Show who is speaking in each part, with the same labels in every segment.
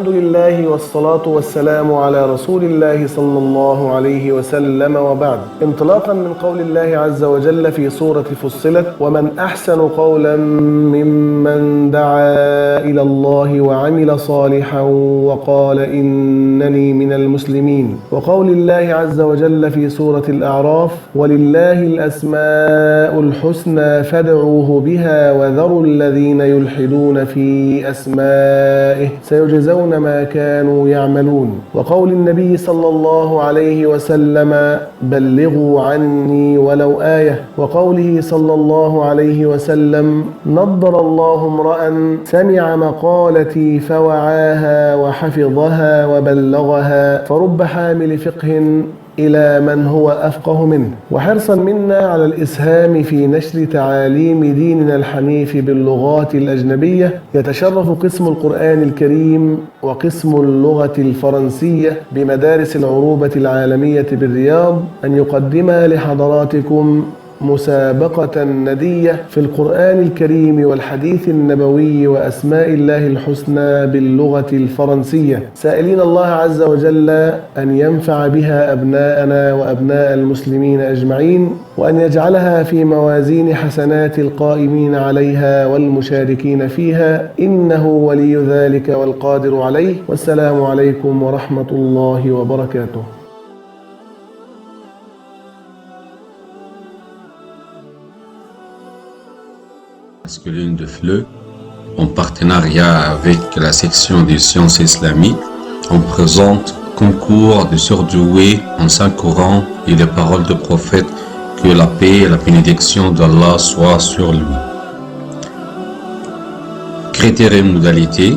Speaker 1: الحمد لله والصلاة والسلام على رسول الله صلى الله عليه وسلم وبعد. انطلاقا من قول الله عز وجل في سورة فصلت: ومن أحسن قولا ممن دعا إلى الله وعمل صالحا وقال إنني من المسلمين. وقول الله عز وجل في سورة الأعراف: ولله الأسماء الحسنى فادعوه بها وذروا الذين يلحدون في أسمائه سيجزون ما كانوا يعملون. وقول النبي صلى الله عليه وسلم: بلغوا عني ولو آية. وقوله صلى الله عليه وسلم: نضر الله امرأ سمع مقالتي فوعاها وحفظها وبلغها فرب حامل فقه إلى من هو أفقه منه. وحرصا منا على الإسهام في نشر تعاليم ديننا الحنيف باللغات الأجنبية، يتشرف قسم القرآن الكريم وقسم اللغة الفرنسية بمدارس العروبة العالمية بالرياض أن يقدم لحضراتكم مسابقة ندية في القرآن الكريم والحديث النبوي وأسماء الله الحسنى باللغة الفرنسية، سائلين الله عز وجل أن ينفع بها أبناءنا وأبناء المسلمين أجمعين، وأن يجعلها في موازين حسنات القائمين عليها والمشاركين فيها، إنه ولي ذلك والقادر عليه. والسلام عليكم ورحمة الله وبركاته.
Speaker 2: Masculine de FLE, en partenariat avec la section des sciences islamiques, on présente concours de surdoués en Saint-Coran et les paroles du prophète, que la paix et la bénédiction d'Allah soient sur lui. Critères et modalités.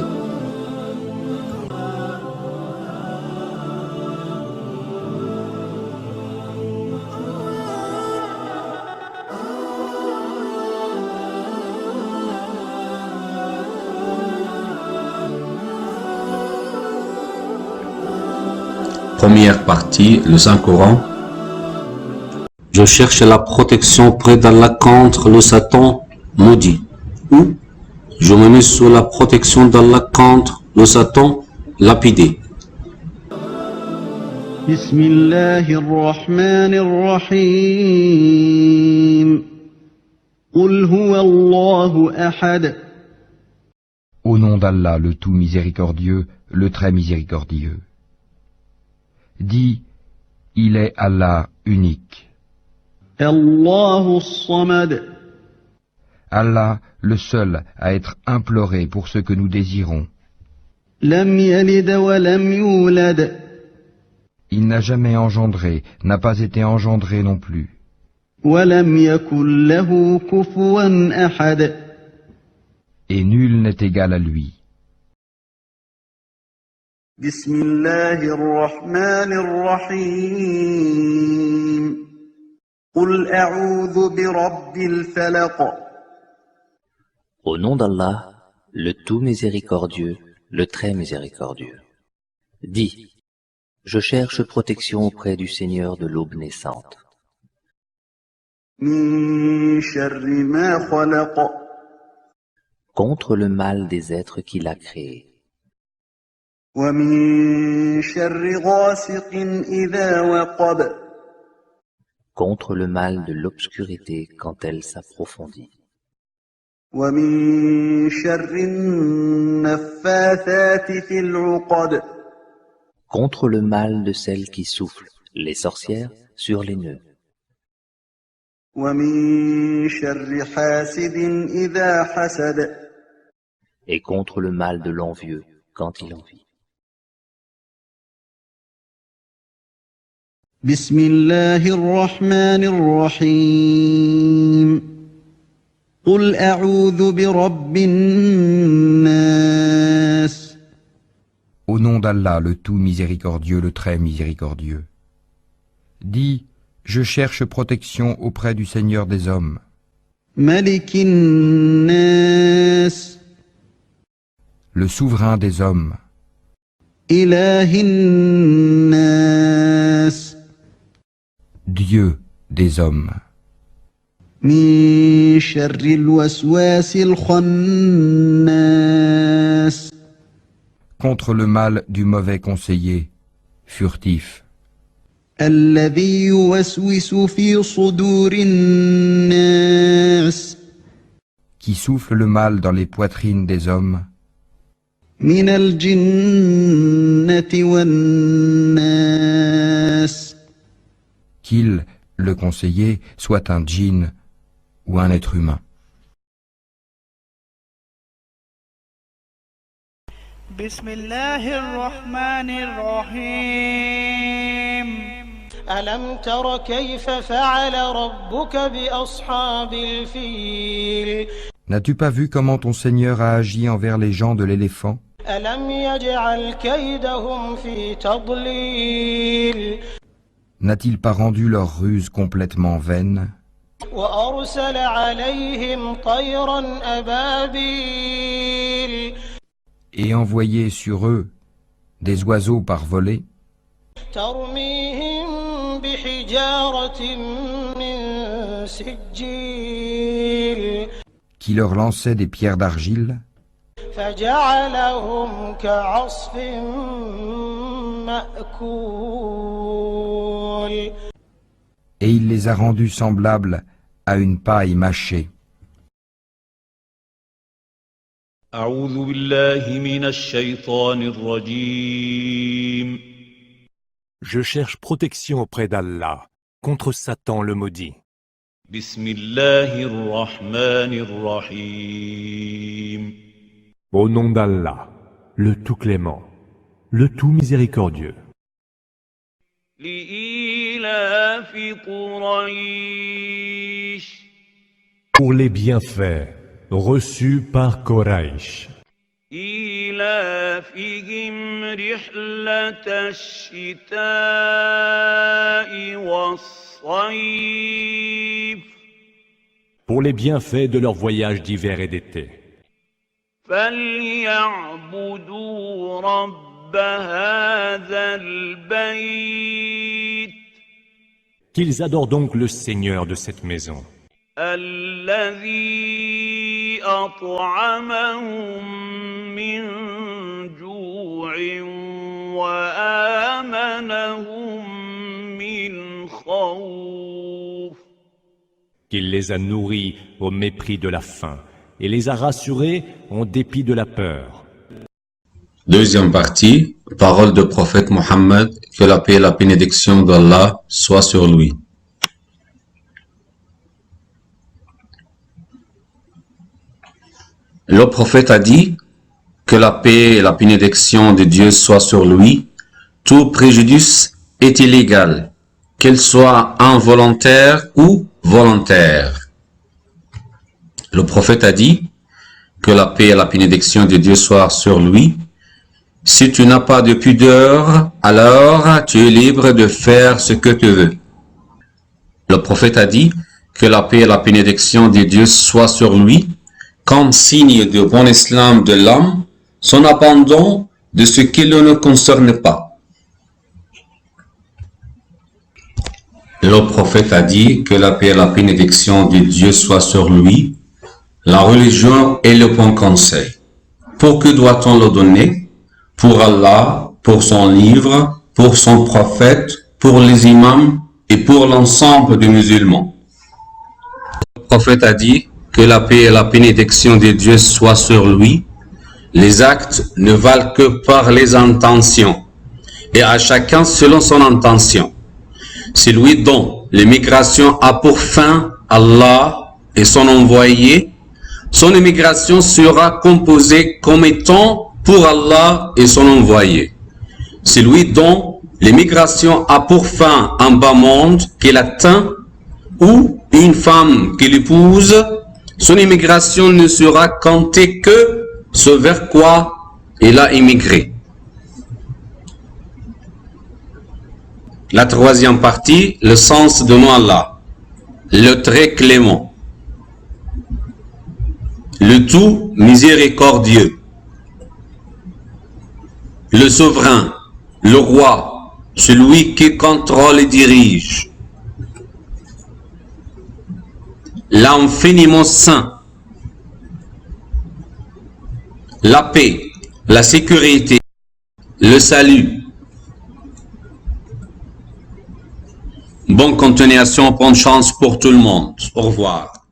Speaker 2: Première partie, le Saint-Coran. Je cherche la protection près d'Allah contre le Satan maudit. Ou je me mets sous la protection d'Allah contre le Satan lapidé.
Speaker 3: Bismillahirrahmanirrahim. Qul huwa Allahu ahad.
Speaker 4: Au nom d'Allah, le tout miséricordieux, le très miséricordieux. Dis, il est Allah unique.
Speaker 3: Allahu as-samad.
Speaker 4: Allah, le seul à être imploré pour ce que nous désirons.
Speaker 3: Lam yalid wa lam yulad.
Speaker 4: Il n'a jamais engendré, n'a pas été engendré non plus.
Speaker 3: Wa lam yakul lahu kufuwan ahad.
Speaker 4: Et nul n'est égal à lui.
Speaker 3: Bismillahirrahmanirrahim. Qul a'udhu bi rabbil falaq.
Speaker 5: Au nom d'Allah, le tout miséricordieux, le très miséricordieux. Dis, je cherche protection auprès du Seigneur de l'aube naissante.
Speaker 3: Min sharri ma khalaq.
Speaker 5: Contre le mal des êtres qu'il a créés.
Speaker 3: وَمِن شَرِّ غَاسِقٍ إِذَا وَقَبَ.
Speaker 5: Contre le mal de l'obscurité quand elle s'approfondit.
Speaker 3: وَمِن شَرِّ النَّفَّاثَاتِ فِي الْعُقَدِ.
Speaker 5: Contre le mal de celles qui soufflent, les sorcières, sur les nœuds.
Speaker 3: وَمِن شَرِّ حَاسِدٍ إِذَا حَسَدَ.
Speaker 5: Et contre le mal de l'envieux quand il envie.
Speaker 3: Bismillahirrahmanirrahim. Qul a'udhu bi rabbin nas.
Speaker 4: Au nom d'Allah, le tout miséricordieux, le très miséricordieux. Dis, je cherche protection auprès du Seigneur des hommes.
Speaker 3: Malikin nas.
Speaker 4: Le souverain des hommes.
Speaker 3: Ilahin nas.
Speaker 4: Dieu des hommes.
Speaker 3: Min sharril waswasil khannas.
Speaker 4: contre le mal du mauvais conseiller, furtif,
Speaker 3: الذي يوسوس في صدور الناس
Speaker 4: qui souffle le mal dans les poitrines des hommes,
Speaker 3: من الجنة والناس
Speaker 4: qu'il, le conseiller, soit un djinn ou un être humain.
Speaker 6: بسم الله الرحمن الرحيم ألم تر كيف فعل ربك بأصحاب الفيل
Speaker 4: N'as-tu pas vu comment ton Seigneur a agi envers les gens de l'éléphant?
Speaker 6: ألم يجعل كيدهم في تضليل
Speaker 4: N'a-t-il pas rendu leur ruse complètement vaine?
Speaker 6: وأرسل عليهم طيرا أبابيل
Speaker 4: Et envoyé sur eux des oiseaux par volée,
Speaker 6: ترميهم بحجارة من سجيل
Speaker 4: qui leur lançaient des pierres d'argile,
Speaker 6: فجعلهم كعصف مأكول
Speaker 4: et il les a rendus semblables à une paille mâchée.
Speaker 7: أعوذ بالله من الشيطان الرجيم.
Speaker 8: Je cherche protection auprès d'Allah contre Satan le maudit.
Speaker 7: بسم الله الرحمن الرحيم.
Speaker 8: Au nom d'Allah, le tout clément, le tout miséricordieux.
Speaker 7: لإيلاف قريش.
Speaker 8: Pour les bienfaits reçus par Quraysh.
Speaker 7: إيلافهم رحلة الشتاء والصيف.
Speaker 8: Pour les bienfaits de leur voyage d'hiver et d'été.
Speaker 7: فليعبدوا رب هذا البيت.
Speaker 8: Qu'ils adorent donc le Seigneur de cette maison.
Speaker 7: الذي أطعمهم من جوع وآمنهم من خوف.
Speaker 8: Qu'il les a nourris au mépris de la faim et les a rassurés en dépit de la peur.
Speaker 2: Deuxième partie, parole du prophète Mohammed, que la paix et la bénédiction d'Allah soient sur lui. Le prophète a dit que la paix et la bénédiction de Dieu soient sur lui. Tout préjudice est illégal, qu'il soit involontaire ou volontaire. Le prophète a dit que la paix et la bénédiction de Dieu soient sur lui. Si tu n'as pas de pudeur, alors tu es libre de faire ce que tu veux. Le prophète a dit que la paix et la bénédiction de Dieu soient sur lui, comme signe du bon islam de l'homme, son abandon de ce qui ne le concerne pas. Le prophète a dit que la paix et la bénédiction de Dieu soient sur lui. La religion est le bon conseil. Pour que doit-on le donner? Pour Allah, pour son livre, pour son prophète, pour les imams et pour l'ensemble des musulmans. Le prophète a dit que la paix et la bénédiction de Dieu soient sur lui. Les actes ne valent que par les intentions, et à chacun selon son intention. Celui dont l'immigration a pour fin Allah et son envoyé, son immigration sera composée comme étant pour Allah et son envoyé. Celui dont l'immigration a pour fin un bas monde qu'il atteint, ou une femme qu'il épouse, son immigration ne sera comptée que ce vers quoi il a immigré. La troisième partie, le sens de nom Allah, le très clément, le tout miséricordieux, le souverain, le roi, celui qui contrôle et dirige, l'infiniment saint, la paix, la sécurité, Le salut. Bonne continuation, bonne chance pour tout le monde. Au revoir.